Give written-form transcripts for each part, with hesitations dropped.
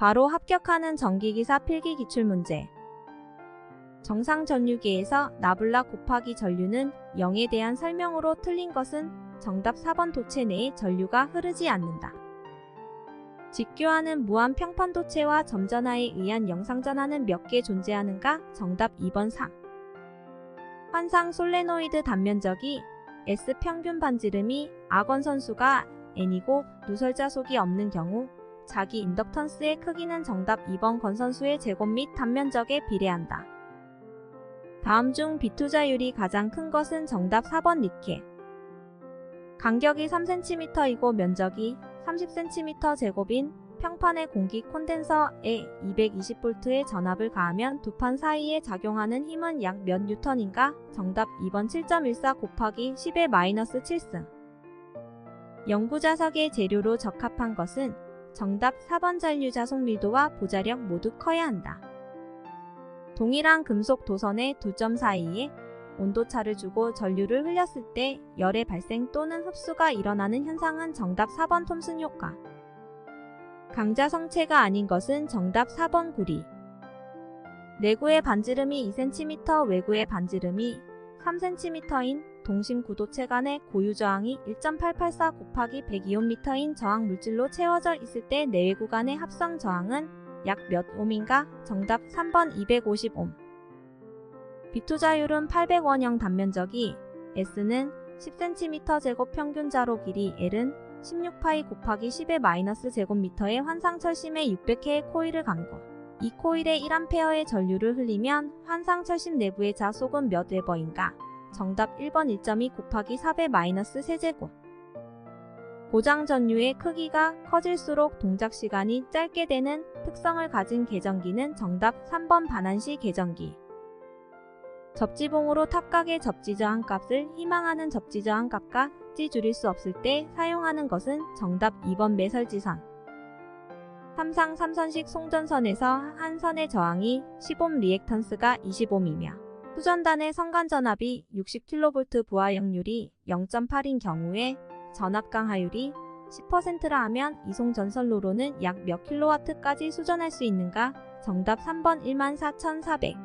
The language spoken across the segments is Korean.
바로 합격하는 전기기사 필기 기출문제. 정상 전류계에서 나블라 곱하기 전류는 0에 대한 설명으로 틀린 것은 정답 4번 도체 내에 전류가 흐르지 않는다. 직교하는 무한 평판도체와 점전하에 의한 영상전하는 몇 개 존재하는가? 정답 2번 3. 환상 솔레노이드 단면적이 S 평균 반지름이 아건 선수가 N이고 누설자속이 없는 경우 자기 인덕턴스의 크기는 정답 2번 건선수의 제곱 및 단면적에 비례한다. 다음 중 비투자율이 가장 큰 것은 정답 4번 니켈. 간격이 3cm이고 면적이 30cm 제곱인 평판의 공기 콘덴서에 220V의 전압을 가하면 두 판 사이에 작용하는 힘은 약 몇 뉴턴인가? 정답 2번 7.14 곱하기 10의 마이너스 7승. 연구자석의 재료로 적합한 것은 정답 4번 전류 자속 밀도와 보자력 모두 커야 한다. 동일한 금속 도선의 두 점 사이에 온도차를 주고 전류를 흘렸을 때 열의 발생 또는 흡수가 일어나는 현상은 정답 4번 톰슨 효과. 강자 성체가 아닌 것은 정답 4번 구리. 내구의 반지름이 2cm, 외구의 반지름이 3cm인 동심 구도체 간의 고유 저항이 1.884 곱하기 102옴인 저항 물질로 채워져 있을 때 내외구 간의 합성 저항은 약 몇 옴인가? 정답 3번 250옴. 비투자율은 800원형 단면적이 S는 10cm 제곱 평균 자로 길이 L은 16파이 곱하기 10의 마이너스 제곱미터의 환상철심에 600개의 코일을 감고 이 코일에 1A의 전류를 흘리면 환상철심 내부의 자속은 몇 웨버인가? 정답 1번 1.2 곱하기 4의 마이너스 세제곱. 고장 전류의 크기가 커질수록 동작 시간이 짧게 되는 특성을 가진 계전기는 정답 3번 반환시 계전기. 접지봉으로 탑각의 접지저항값을 희망하는 접지저항값까지 줄일 수 없을 때 사용하는 것은 정답 2번 매설지선. 삼상 3선식 송전선에서 한 선의 저항이 10옴 리액턴스가 20옴이며 수전단의 선간전압이 60kV 부하역률이 0.8인 경우에 전압 강하율이 10%라 하면 이송전선로로는 약 몇 킬로와트까지 수전할 수 있는가? 정답 3번 14,400.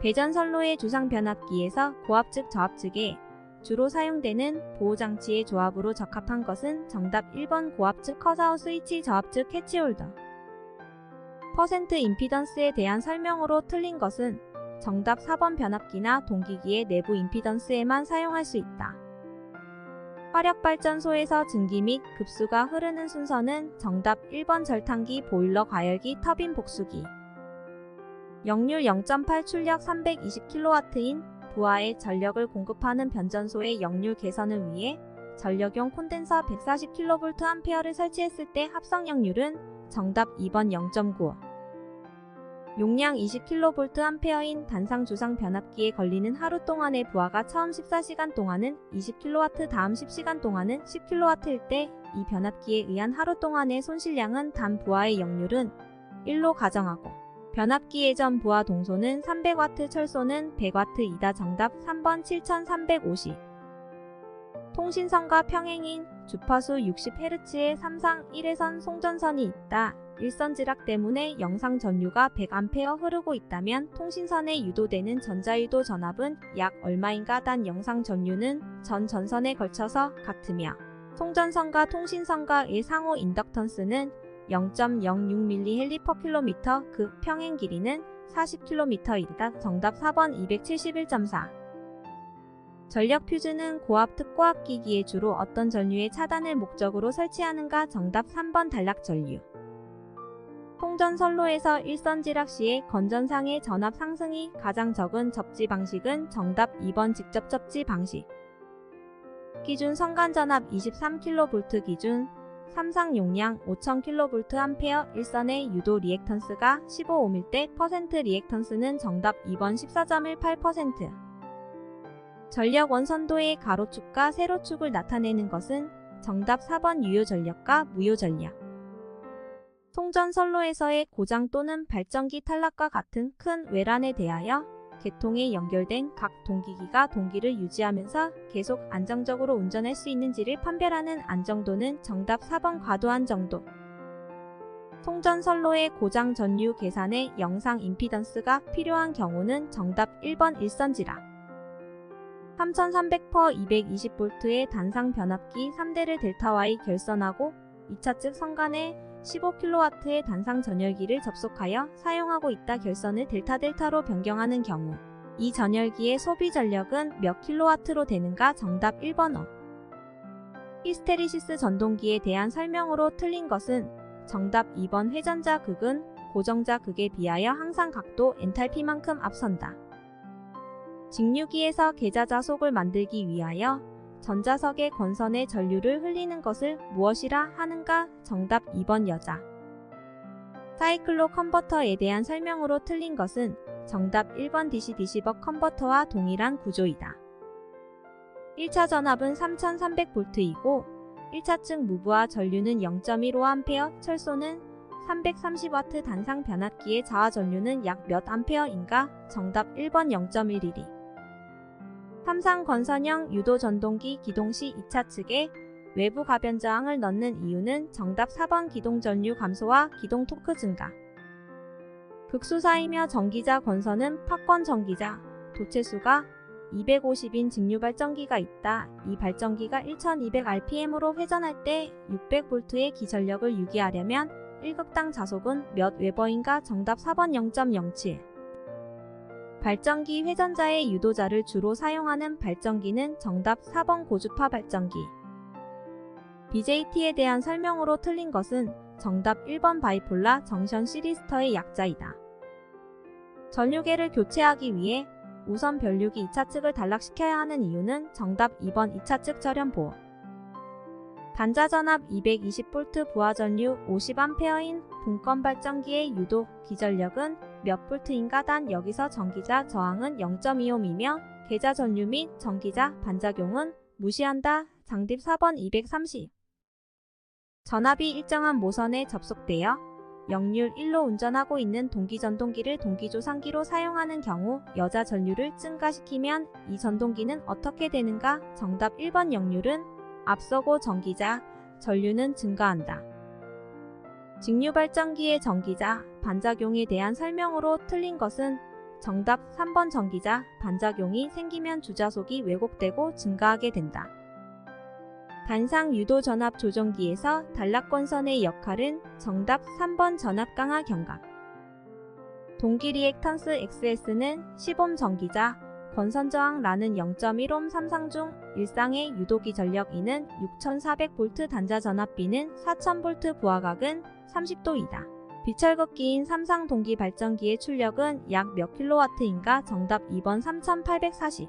배전선로의 주상 변압기에서 고압측 저압측에 주로 사용되는 보호장치의 조합으로 적합한 것은 정답 1번 고압측 컷아웃 스위치 저압측 캐치홀더. 퍼센트 임피던스에 대한 설명으로 틀린 것은 정답 4번 변압기나 동기기의 내부 임피던스에만 사용할 수 있다. 화력발전소에서 증기 및 급수가 흐르는 순서는 정답 1번 절탄기, 보일러, 과열기, 터빈, 복수기. 역률 0.8 출력 320kW인 부하에 전력을 공급하는 변전소의 역률 개선을 위해 전력용 콘덴서 140kVA를 설치했을 때 합성 역률은 정답 2번 0.9. 용량 20kVA인 단상 주상 변압기에 걸리는 하루 동안의 부하가 처음 14시간 동안은 20kW, 다음 10시간 동안은 10kW일 때 이 변압기에 의한 하루 동안의 손실량은 단 부하의 역률은 1로 가정하고 변압기 예전 부하 동소는 300W, 철소는 100W이다. 정답 3번 7350. 통신선과 평행인 주파수 60Hz의 삼상 1회선 송전선이 있다. 일선지락 때문에 영상 전류가 100A 흐르고 있다면 통신선에 유도되는 전자유도 전압은 약 얼마인가? 단 영상 전류는 전 전선에 걸쳐서 같으며 송전선과 통신선과의 상호 인덕턴스는 0.06mH/km, 그 평행 길이는 40km이다. 정답 4번 271.4. 전력 퓨즈는 고압 특고압기기에 주로 어떤 전류의 차단을 목적으로 설치하는가? 정답 3번 단락 전류. 통전선로에서 일선지락 시에 건전상의 전압 상승이 가장 적은 접지 방식은 정답 2번 직접 접지 방식. 기준 선간전압 23kV 기준 삼상 용량 5000kVA 일선의 유도 리액턴스가 15옴일 때 퍼센트 리액턴스는 정답 2번 14.18%. 전력 원선도의 가로축과 세로축을 나타내는 것은 정답 4번 유효전력과 무효전력. 송전선로에서의 고장 또는 발전기 탈락과 같은 큰 외란에 대하여 계통에 연결된 각 동기기가 동기를 유지하면서 계속 안정적으로 운전할 수 있는지를 판별하는 안정도는 정답 4번 과도한 정도. 송전 선로의 고장 전류 계산에 영상 임피던스가 필요한 경우는 정답 1번 일선지라. 3300퍼 220V의 단상 변압기 3대를 델타 Y 결선하고 2차 측 선간에 15kW의 단상 전열기를 접속하여 사용하고 있다. 결선을 델타로 변경하는 경우 이 전열기의 소비 전력은 몇 킬로와트로 되는가? 정답 1번 어. 히스테리시스 전동기에 대한 설명으로 틀린 것은 정답 2번 회전자 극은 고정자 극에 비하여 항상 각도 엔탈피만큼 앞선다. 직류기에서 계좌자속을 만들기 위하여 전자석의 권선에 전류를 흘리는 것을 무엇이라 하는가? 정답 2번 여자. 사이클로 컨버터에 대한 설명으로 틀린 것은 정답 1번 DC-DC 벅 컨버터와 동일한 구조이다. 1차 전압은 3300V이고 1차 측 무브와 전류는 0.15A, 철소는 330W, 단상 변압기의 자화 전류는 약 몇 암페어인가? 정답 1번 0.11. 삼상 권선형 유도 전동기 기동 시 2차 측에 외부 가변 저항을 넣는 이유는 정답 4번 기동 전류 감소와 기동 토크 증가. 극수사이며 전기자 권선은 팝권 전기자, 도체수가 250인 직류 발전기가 있다. 이 발전기가 1200rpm으로 회전할 때 600V의 기전력을 유지하려면 1극당 자속은 몇 웨버인가? 정답 4번 0.07. 발전기 회전자의 유도자를 주로 사용하는 발전기는 정답 4번 고주파 발전기. BJT에 대한 설명으로 틀린 것은 정답 1번 바이폴라 정션 시리스터의 약자이다. 전류계를 교체하기 위해 우선 변류기 2차 측을 단락시켜야 하는 이유는 정답 2번 2차 측 절연 보호. 단자 전압 220V 부하 전류 50A인 분권 발전기의 유도 기전력은 몇 볼트인가? 단 여기서 전기자 저항은 0.25mm며 계좌 전류 및 전기자 반작용은 무시한다. 장딥 4번 230. 전압이 일정한 모선에 접속되어 역률 1로 운전하고 있는 동기전동기를 동기조상기로 사용하는 경우 여자 전류를 증가시키면 이 전동기는 어떻게 되는가? 정답 1번 역률은 앞서고 전기자, 전류는 증가한다. 직류발전기의 전기자, 반작용에 대한 설명으로 틀린 것은 정답 3번 전기자, 반작용이 생기면 주자속이 왜곡되고 증가하게 된다. 단상 유도 전압 조정기에서 단락권선의 역할은 정답 3번 전압 강화 경각. 동기 리액턴스 XS는 10옴 전기자, 권선 저항라는 0.1옴 삼상 중 일상의 유도기 전력 E는 6400V, 단자 전압 B는 4000V, 부하각은 30도이다. 비철극기인 삼상 동기 발전기의 출력은 약 몇 킬로와트인가? 정답 2번 3840.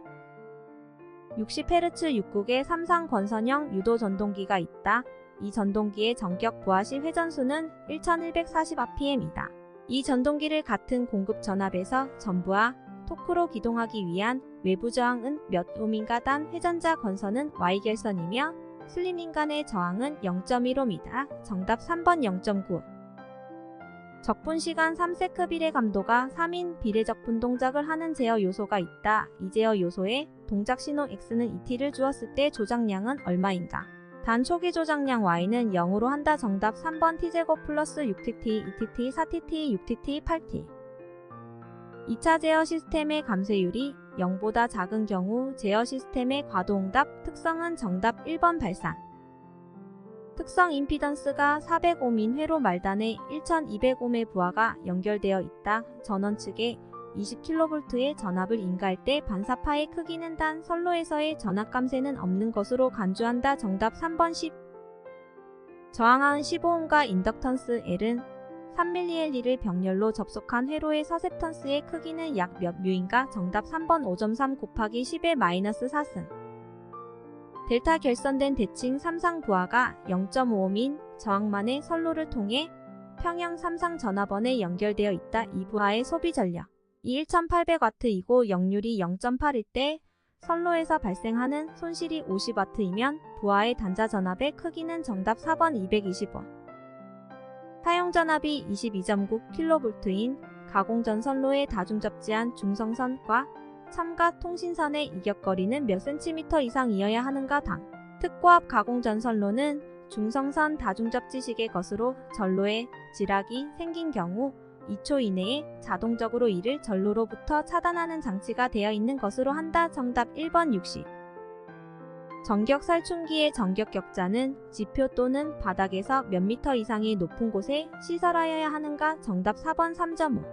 60Hz 6국의 삼상 권선형 유도 전동기가 있다. 이 전동기의 전격 부하 시 회전수는 1140rpm이다. 이 전동기를 같은 공급 전압에서 전부하, 토크로 기동하기 위한 외부 저항은 몇 옴인가? 단 회전자 권선은 Y결선이며 슬림 인간의 저항은 0.1옴이다. 정답 3번 0.9. 적분시간 3세크 비례 감도가 3인 비례적분 동작을 하는 제어 요소가 있다. 이 제어 요소에 동작 신호 X는 ET를 주었을 때 조작량은 얼마인가? 단 초기 조작량 Y는 0으로 한다. 정답 3번 T제곱 플러스 6TT, 2TT, 4TT, 6TT, 8T. 2차 제어 시스템의 감쇄율이 0보다 작은 경우 제어 시스템의 과도응답. 특성은 정답 1번 발산. 특성 임피던스가 400옴인 회로 말단에 1200옴의 부하가 연결되어 있다. 전원 측에 20kV의 전압을 인가할 때 반사파의 크기는 단 선로에서의 전압 감쇄는 없는 것으로 간주한다. 정답 3번 10. 저항하은 15옴과 인덕턴스 L은 3mL를 병렬로 접속한 회로의 서셉턴스의 크기는 약 몇 뮤인가? 정답 3번 5.3 곱하기 10의 마이너스 4승. 델타 결선된 대칭 삼상 부하가 0.5옴인 저항만의 선로를 통해 평형 삼상 전압원에 연결되어 있다. 이 부하의 소비 전력 이 1800W이고 역률이 0.8일 때 선로에서 발생하는 손실이 50W이면 부하의 단자 전압의 크기는 정답 4번 225. 사용 전압이 22.9kV인 가공전 선로에 다중접지한 중성선과 첨가 통신선의 이격거리는 몇 cm 이상이어야 하는가? 당. 특고압 가공전 선로는 중성선 다중접지식의 것으로 전로에 지락이 생긴 경우 2초 이내에 자동적으로 이를 전로로부터 차단하는 장치가 되어 있는 것으로 한다. 정답 1번 60. 전격 살충기의 전격 격자는 지표 또는 바닥에서 몇 미터 이상의 높은 곳에 시설하여야 하는가? 정답 4번 3.5.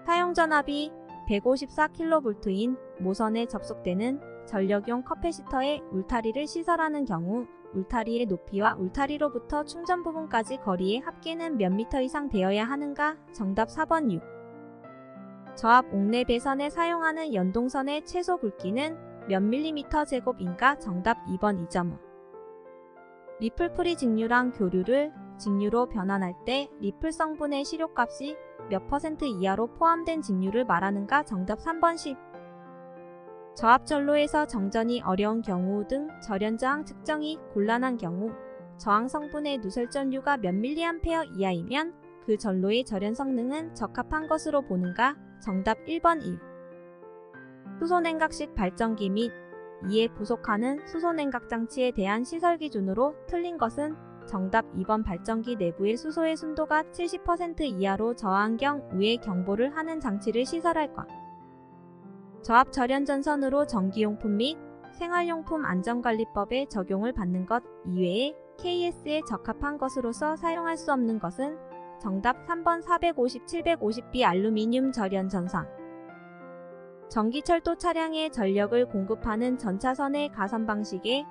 사용전압이 154kV인 모선에 접속되는 전력용 커패시터에 울타리를 시설하는 경우 울타리의 높이와 울타리로부터 충전 부분까지 거리의 합계는 몇 미터 이상 되어야 하는가? 정답 4번 6. 저압 옥내 배선에 사용하는 연동선의 최소 굵기는 몇 밀리미터 제곱인가? 정답 2번 2.5. 리플프리 직류랑 교류를 직류로 변환할 때 리플 성분의 시료값이 몇 퍼센트 이하로 포함된 직류를 말하는가? 정답 3번 10. 저압 전로에서 정전이 어려운 경우 등 절연 저항 측정이 곤란한 경우 저항 성분의 누설전류가 몇 mA 이하이면 그 전로의 절연 성능은 적합한 것으로 보는가? 정답 1번 1. 수소냉각식 발전기 및 이에 부속하는 수소냉각 장치에 대한 시설 기준으로 틀린 것은 정답 2번 발전기 내부의 수소의 순도가 70% 이하로 저하한 경우에 경보를 하는 장치를 시설할 것. 저압 절연 전선으로 전기용품 및 생활용품 안전관리법에 적용을 받는 것 이외에 KS에 적합한 것으로서 사용할 수 없는 것은 정답 3번 450-750B 알루미늄 절연 전선. 전기철도 차량에 전력을 공급하는 전차선의 가선 방식에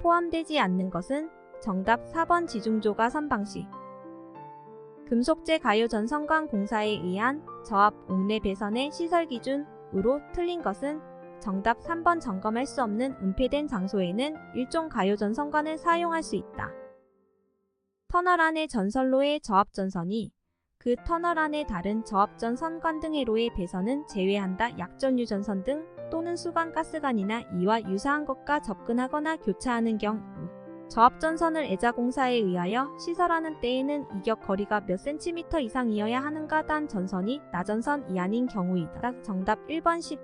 포함되지 않는 것은 정답 4번 지중조가선 방식. 금속재 가요 전선관 공사에 의한 저압 옥내 배선의 시설 기준으로 틀린 것은 정답 3번 점검할 수 없는 은폐된 장소에는 일종 가요 전선관을 사용할 수 있다. 터널 안의 전선로의 저압 전선이 그 터널 안의 다른 저압전 선관 등의 로의 배선은 제외한다. 약전류 전선 등 또는 수관 가스관이나 이와 유사한 것과 접근하거나 교차하는 경우 저압전선을 애자공사에 의하여 시설하는 때에는 이격 거리가 몇 cm 이상이어야 하는가? 단 전선이 나전선 이하인 경우이다. 정답 1번 10.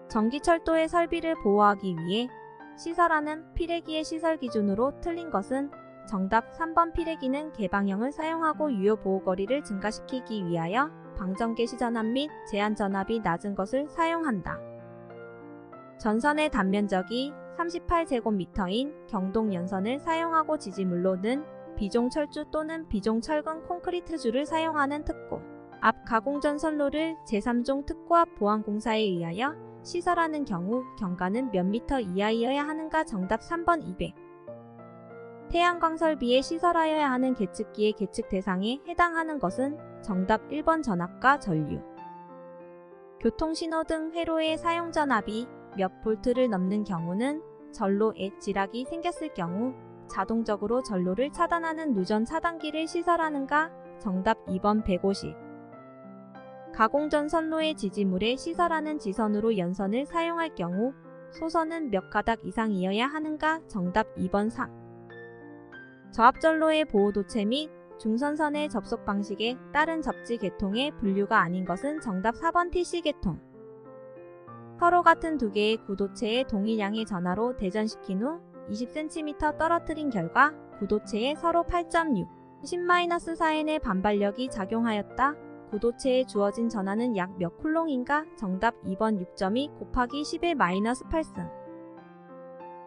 전기철도의 설비를 보호하기 위해 시설하는 피레기의 시설 기준으로 틀린 것은 정답 3번 피레기는 개방형을 사용하고 유효 보호거리를 증가시키기 위하여 방전개시 전압 및 제한 전압이 낮은 것을 사용한다. 전선의 단면적이 38제곱미터인 경동연선을 사용하고 지지물로는 비종철주 또는 비종철근 콘크리트주를 사용하는 특고 앞 가공전선로를 제3종 특고압 보완공사에 의하여 시설하는 경우 경과는 몇 미터 이하이어야 하는가? 정답 3번 200. 태양광 설비에 시설하여야 하는 계측기의 계측 대상에 해당하는 것은 정답 1번 전압과 전류. 교통신호 등 회로의 사용 전압이 몇 볼트를 넘는 경우는 전로에 지락이 생겼을 경우 자동적으로 전로를 차단하는 누전 차단기를 시설하는가? 정답 2번 150. 가공전 선로의 지지물에 시설하는 지선으로 연선을 사용할 경우 소선은 몇 가닥 이상이어야 하는가? 정답 2번 3. 저압전로의 보호도체 및 중선선의 접속 방식에 따른 접지 계통의 분류가 아닌 것은 정답 4번 TC 계통. 서로 같은 두 개의 구도체에 동일량의 전하로 대전시킨 후 20cm 떨어뜨린 결과 구도체에 서로 8.6, 10-4n의 반발력이 작용하였다. 구도체에 주어진 전하는 약 몇 쿨롱인가? 정답 2번 6.2 곱하기 11-8승.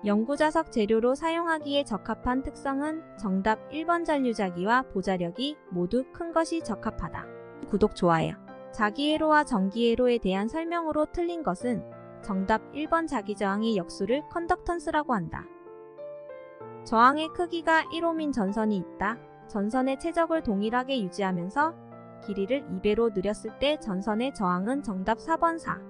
연구자석 재료로 사용하기에 적합한 특성은 정답 1번 잔류자기와 보자력이 모두 큰 것이 적합하다. 구독, 좋아요. 자기회로와 전기회로에 대한 설명으로 틀린 것은 정답 1번 자기저항의 역수를 컨덕턴스라고 한다. 저항의 크기가 1옴인 전선이 있다. 전선의 최적을 동일하게 유지하면서 길이를 2배로 늘렸을 때 전선의 저항은 정답 4번 4.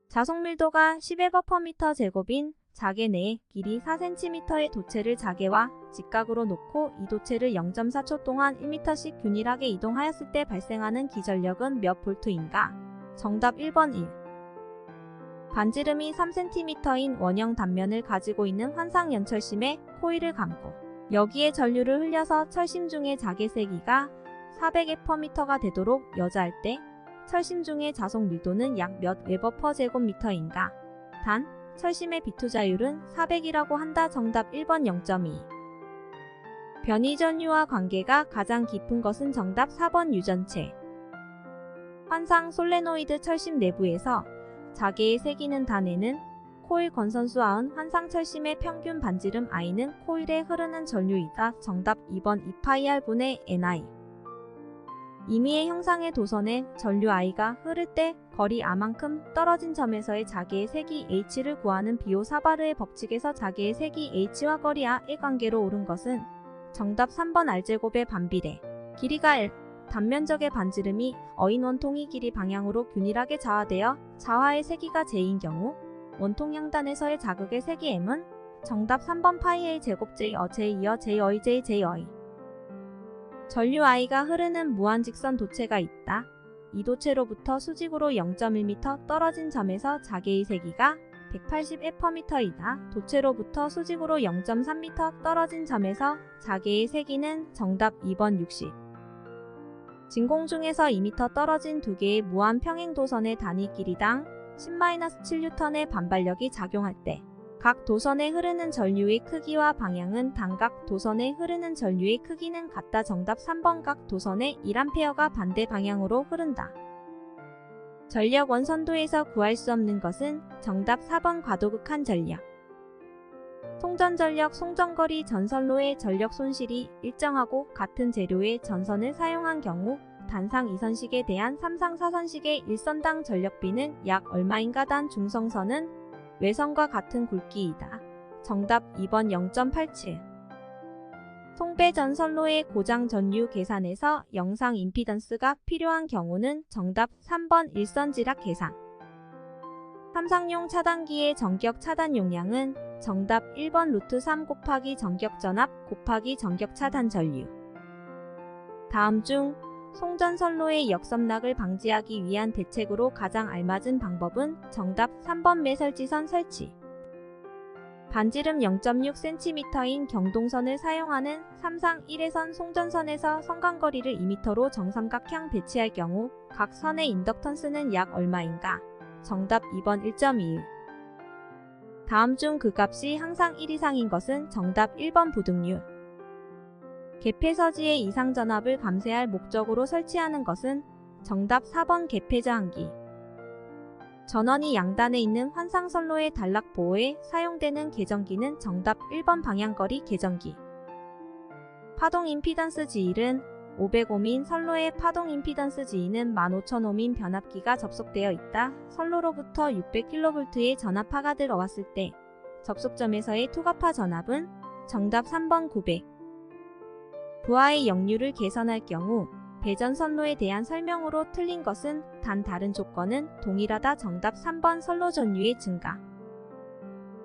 자속 밀도가 10Wm 제곱인 자개 내에 길이 4cm의 도체를 자개와 직각으로 놓고 이 도체를 0.4초 동안 1m씩 균일하게 이동하였을 때 발생하는 기전력은 몇 볼트인가? 정답 1번 1. 반지름이 3cm인 원형 단면을 가지고 있는 환상연철심에 코일을 감고 여기에 전류를 흘려서 철심 중의 자개 세기가 400Wm가 되도록 여자할 때 철심 중의 자속 밀도는 약 몇 웨버 퍼 제곱미터인가? 단, 철심의 비투자율은 400이라고 한다. 정답 1번 0.2. 변이 전류와 관계가 가장 깊은 것은 정답 4번 유전체. 환상 솔레노이드 철심 내부에서 자개의 색이는 단에는 코일 건선수 아은 환상 철심의 평균 반지름 I는 코일에 흐르는 전류이다. 정답 2번 2πr분의 Ni. 임의의 형상의 도선에 전류 I가 흐를 때 거리 R만큼 떨어진 점에서의 자개의 색이 H를 구하는 비오-사바르의 법칙에서 자개의 색이 H와 거리 R의 관계로 옳은 것은 정답 3번 R제곱의 반비례. 길이가 L, 단면적의 반지름이 어인 원통이 길이 방향으로 균일하게 자화되어 자화의 세기가 J인 경우 원통 양단에서의 자극의 세기 M은 정답 3번 파이의 제곱 J어 J이어 J어이 J J어이. 전류 I가 흐르는 무한직선 도체가 있다. 이 도체로부터 수직으로 0.1m 떨어진 점에서 자개의 세기가 180 f/m이다. 도체로부터 수직으로 0.3m 떨어진 점에서 자개의 세기는 정답 2번 60. 진공 중에서 2m 떨어진 두 개의 무한 평행 도선의 단위 길이당 10-7N의 반발력이 작용할 때 각 도선에 흐르는 전류의 크기와 방향은 단각 도선에 흐르는 전류의 크기는 같다. 정답 3번 각 도선의 1A가 반대 방향으로 흐른다. 전력 원선도에서 구할 수 없는 것은 정답 4번 과도극한 전력. 송전전력 송전거리 전선로의 전력 손실이 일정하고 같은 재료의 전선을 사용한 경우 단상 2선식에 대한 3상 4선식의 1선당 전력비는 약 얼마인가. 단 중성선은 외선과 같은 굵기이다. 정답 2번 0.87. 송배 전선로의 고장 전류 계산에서 영상 임피던스가 필요한 경우는 정답 3번 일선지락 계산. 삼상용 차단기의 전격 차단 용량은 정답 1번 루트 3 곱하기 전격 전압 곱하기 전격 차단 전류. 다음 중 송전선로의 역섬락을 방지하기 위한 대책으로 가장 알맞은 방법은 정답 3번 매설지선 설치. 반지름 0.6cm인 경동선을 사용하는 3상 1회선 송전선에서 선간거리를 2m로 정삼각형 배치할 경우 각 선의 인덕턴스는 약 얼마인가? 정답 2번 1.21. 다음 중 그 값이 항상 1 이상인 것은 정답 1번 부등률. 개폐서지의 이상 전압을 감쇄할 목적으로 설치하는 것은 정답 4번 개폐저항기. 전원이 양단에 있는 환상선로의 단락 보호에 사용되는 계전기는 정답 1번 방향거리 계전기. 파동 임피던스 지일은 500옴인 선로의 파동 임피던스 지인은 15,000옴인 변압기가 접속되어 있다. 선로로부터 600kV의 전압파가 들어왔을 때 접속점에서의 투과파 전압은 정답 3번 900. 부하의 역류를 개선할 경우 배전 선로에 대한 설명으로 틀린 것은 단 다른 조건은 동일하다. 정답 3번 선로 전류의 증가.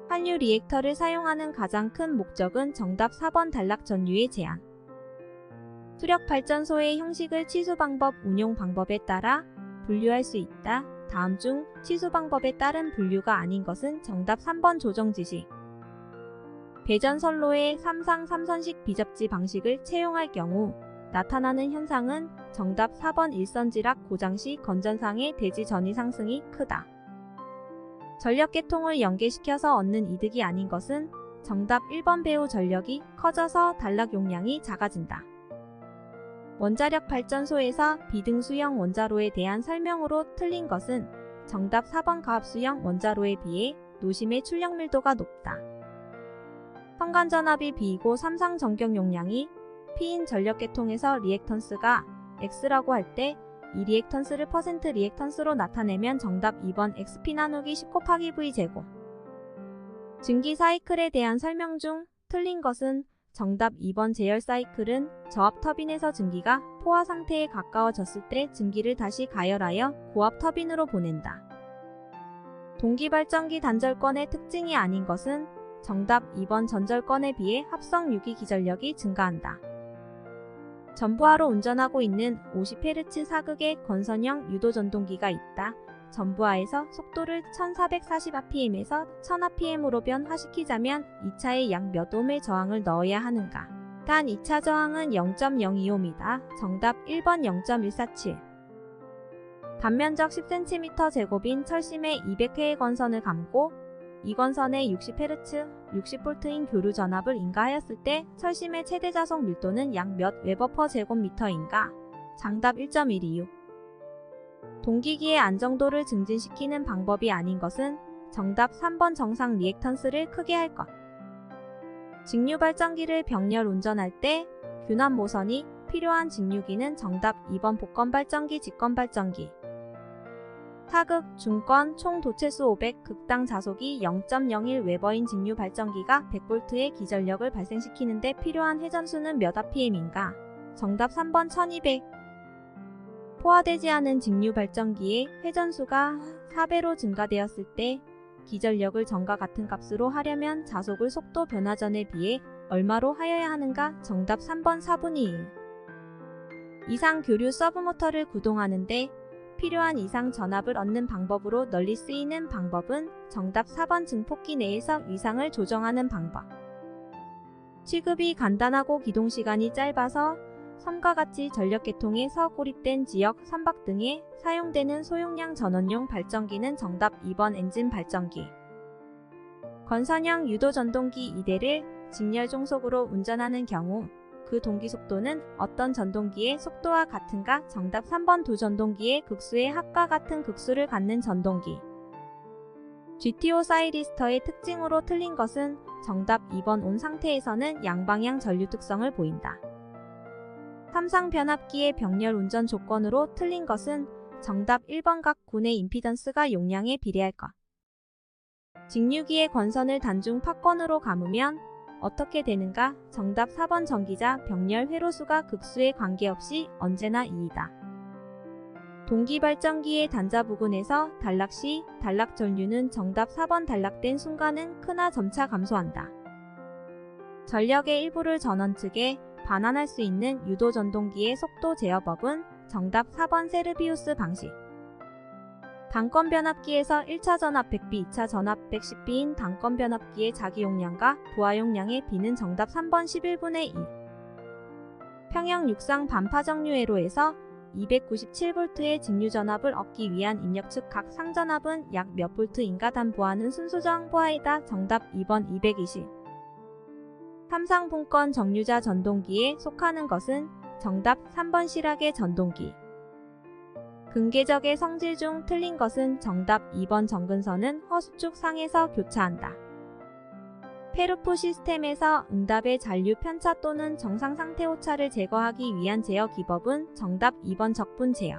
한류 리액터를 사용하는 가장 큰 목적은 정답 4번 단락 전류의 제한. 수력발전소의 형식을 치수 방법 운용 방법에 따라 분류할 수 있다. 다음 중 치수 방법에 따른 분류가 아닌 것은 정답 3번 조정 지식. 배전 선로의 3상 3선식 비접지 방식을 채용할 경우 나타나는 현상은 정답 4번 일선지락 고장 시 건전상의 대지 전위 상승이 크다. 전력계통을 연계시켜서 얻는 이득이 아닌 것은 정답 1번 배후 전력이 커져서 단락 용량이 작아진다. 원자력 발전소에서 비등수형 원자로에 대한 설명으로 틀린 것은 정답 4번 가압수형 원자로에 비해 노심의 출력 밀도가 높다. 선간전압이 B이고 3상 전격 용량이 P인 전력계통에서 리액턴스가 X라고 할 때 이 리액턴스를 퍼센트 리액턴스로 나타내면 정답 2번 XP 나누기 10 곱하기 V 제곱. 증기 사이클에 대한 설명 중 틀린 것은 정답 2번 제열 사이클은 저압 터빈에서 증기가 포화 상태에 가까워졌을 때 증기를 다시 가열하여 고압 터빈으로 보낸다. 동기발전기 단절권의 특징이 아닌 것은 정답 2번 전절권에 비해 합성 유기 기전력이 증가한다. 전부하로 운전하고 있는 50Hz 사극의 건선형 유도전동기가 있다. 전부하에서 속도를 1440rpm에서 1000rpm으로 변화시키자면 2차에 약 몇 옴의 저항을 넣어야 하는가? 단 2차 저항은 0.02옴이다. 정답 1번 0.147. 단면적 10cm 제곱인 철심의 200회의 건선을 감고 이 건선에 60Hz, 60V인 교류 전압을 인가하였을 때 철심의 최대 자속 밀도는 약 몇 웨버 퍼 제곱미터인가? 정답 1.126. 동기기의 안정도를 증진시키는 방법이 아닌 것은 정답 3번 정상 리액턴스를 크게 할 것. 직류 발전기를 병렬 운전할 때 균합 모선이 필요한 직류기는 정답 2번 복건 발전기, 직건 발전기. 타극, 중건, 총 도체수 500, 극당 자속이 0.01 웨버인 직류 발전기가 100V의 기전력을 발생시키는데 필요한 회전수는 몇 rpm인가? 정답 3번 1200. 포화되지 않은 직류 발전기의 회전수가 4배로 증가되었을 때 기전력을 전과 같은 값으로 하려면 자속을 속도 변화전에 비해 얼마로 하여야 하는가? 정답 3번 4분의 1. 이상 교류 서브모터를 구동하는데 필요한 이상 전압을 얻는 방법으로 널리 쓰이는 방법은 정답 4번 증폭기 내에서 위상을 조정하는 방법. 취급이 간단하고 기동시간이 짧아서 섬과 같이 전력계통에서 고립된 지역, 선박 등에 사용되는 소용량 전원용 발전기는 정답 2번 엔진 발전기. 건선형 유도전동기 2대를 직렬 종속으로 운전하는 경우 그 동기 속도는 어떤 전동기의 속도와 같은가? 정답 3번 두 전동기의 극수의 합과 같은 극수를 갖는 전동기. GTO 사이리스터의 특징으로 틀린 것은 정답 2번 온 상태에서는 양방향 전류 특성을 보인다. 삼상 변압기의 병렬 운전 조건으로 틀린 것은 정답 1번 각 군의 임피던스가 용량에 비례할 것. 직류기의 건선을 단중 팝건으로 감으면 어떻게 되는가? 정답 4번 전기자 병렬 회로수가 극수에 관계없이 언제나 2이다. 동기 발전기의 단자 부근에서 단락 시 단락 전류는 정답 4번 단락된 순간은 크나 점차 감소한다. 전력의 일부를 전원 측에 반환할 수 있는 유도 전동기의 속도 제어법은 정답 4번 세르비우스 방식. 단건 변압기에서 1차 전압 100B, 2차 전압 110B인 단건 변압기의 자기 용량과 부하 용량의 B는 정답 3번 11분의 2. 평형 육상 반파정류 회로에서 297V의 직류 전압을 얻기 위한 입력 측 각 상전압은 약 몇 볼트인가? 단 부하는 순수 저항 부하이다. 정답 2번 220. 삼상 분권 정류자 전동기에 속하는 것은 정답 3번 실학의 전동기. 근계적의 성질 중 틀린 것은 정답 2번 정근선은 허수축 상에서 교차한다. 페르프 시스템에서 응답의 잔류 편차 또는 정상 상태 오차를 제거하기 위한 제어 기법은 정답 2번 적분 제어.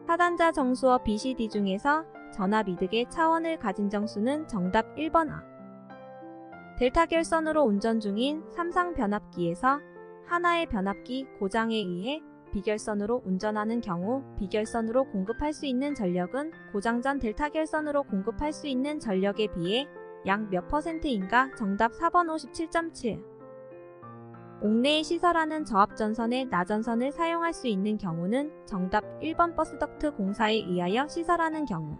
하단자 정수어 BCD 중에서 전압 이득의 차원을 가진 정수는 정답 1번 아. 델타 결선으로 운전 중인 삼상 변압기에서 하나의 변압기 고장에 의해 비결선으로 운전하는 경우 비결선으로 공급할 수 있는 전력은 고장 전 델타 결선으로 공급할 수 있는 전력에 비해 약 몇 %인가? 정답 4번 57.7. 옥내에 시설하는 저압전선의 나전선을 사용할 수 있는 경우는 정답 1번 버스덕트 공사에 의하여 시설하는 경우.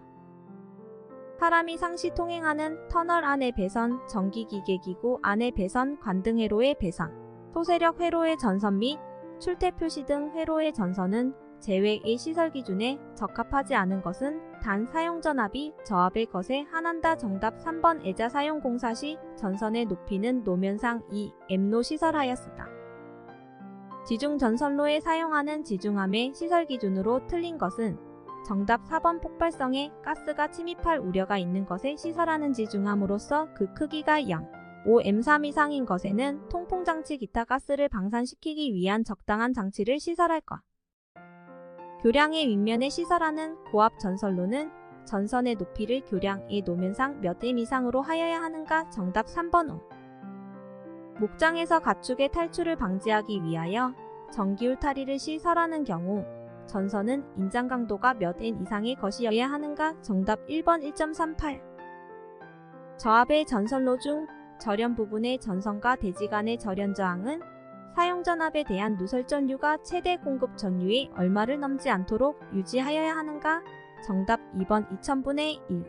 사람이 상시 통행하는 터널 안의 배선, 전기기계기구 안의 배선, 관등 회로의 배선, 소세력 회로의 전선 및 출퇴 표시 등 회로의 전선은 제외의 시설 기준에 적합하지 않은 것은 단 사용 전압이 저압의 것에 한한다. 정답 3번 애자 사용 공사 시 전선의 높이는 노면상 2m로 시설하였으다. 지중 전선로에 사용하는 지중함의 시설 기준으로 틀린 것은 정답 4번 폭발성에 가스가 침입할 우려가 있는 것에 시설하는 지중함으로써 그 크기가 0.5m3 이상인 것에는 통풍장치 기타 가스를 방산시키기 위한 적당한 장치를 시설할 것. 교량의 윗면에 시설하는 고압 전선로는 전선의 높이를 교량의 노면상 몇 m 이상으로 하여야 하는가? 정답 3번 5. 목장에서 가축의 탈출을 방지하기 위하여 전기 울타리를 시설하는 경우 전선은 인장 강도가 몇 N 이상의 것이어야 하는가? 정답 1번 1.38. 저압의 전선로 중 절연 부분의 전선과 대지 간의 절연 저항은 사용 전압에 대한 누설 전류가 최대 공급 전류의 얼마를 넘지 않도록 유지하여야 하는가? 정답 2번 2000분의 1.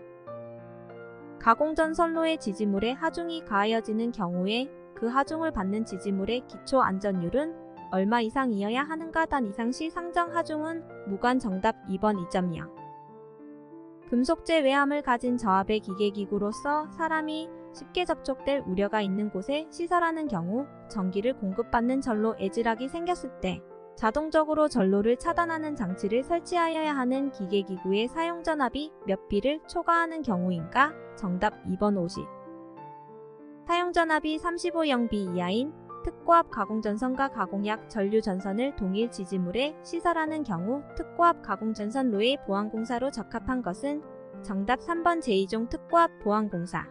가공 전선로의 지지물에 하중이 가하여지는 경우에 그 하중을 받는 지지물의 기초 안전율은 얼마 이상이어야 하는가? 단 이상 시 상정 하중은 무관. 정답 2번 2.0. 금속재 외함을 가진 저압의 기계기구로서 사람이 쉽게 접촉될 우려가 있는 곳에 시설하는 경우 전기를 공급받는 전로 애질악이 생겼을 때 자동적으로 전로를 차단하는 장치를 설치하여야 하는 기계기구의 사용전압이 몇 B를 초과하는 경우인가? 정답 2번 50. 사용전압이 35영B 이하인 특고압 가공전선과 가공약 전류전선을 동일 지지물에 시설하는 경우 특고압 가공전선로의 보안공사로 적합한 것은 정답 3번 제2종 특고압 보안공사.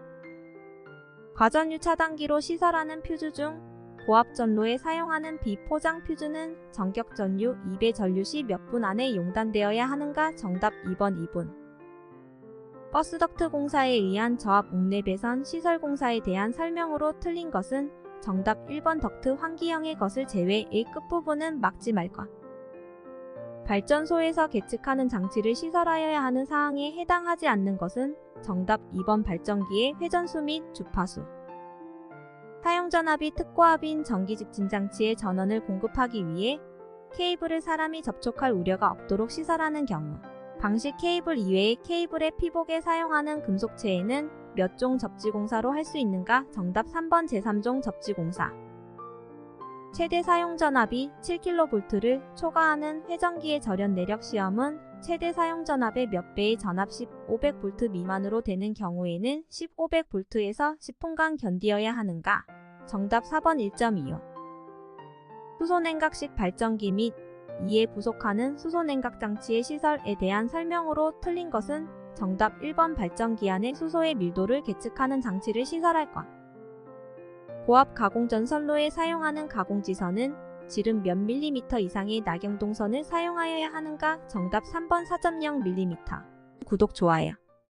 과전류 차단기로 시설하는 퓨즈 중 고압전로에 사용하는 비포장 퓨즈는 전격전류 2배 전류 시 몇 분 안에 용단되어야 하는가? 정답 2번 2분. 버스덕트 공사에 의한 저압 옥내 배선 시설 공사에 대한 설명으로 틀린 것은 정답 1번 덕트 환기형의 것을 제외의 끝부분은 막지 말 것. 발전소에서 계측하는 장치를 시설하여야 하는 사항에 해당하지 않는 것은 정답 2번 발전기의 회전수 및 주파수. 사용전압이 특고압인 전기직진장치에 전원을 공급하기 위해 케이블을 사람이 접촉할 우려가 없도록 시설하는 경우 방식 케이블 이외의 케이블의 피복에 사용하는 금속체에는 몇 종 접지공사로 할 수 있는가? 정답 3번 제3종 접지공사. 최대 사용전압이 7kV를 초과하는 회전기의 절연 내력 시험은 최대 사용전압의 몇 배의 전압 1500V 미만으로 되는 경우에는 1500V에서 10분간 견디어야 하는가? 정답 4번 1.25. 수소냉각식 발전기 및 이에 부속하는 수소냉각장치의 시설에 대한 설명으로 틀린 것은 정답 1번 발전기 안에 수소의 밀도를 계측하는 장치를 시설할 것. 고압 가공전선로에 사용하는 가공지선은 지름 몇 밀리미터 이상의 낙영동선을 사용하여야 하는가? 정답 3번 4.0mm. 구독, 좋아요.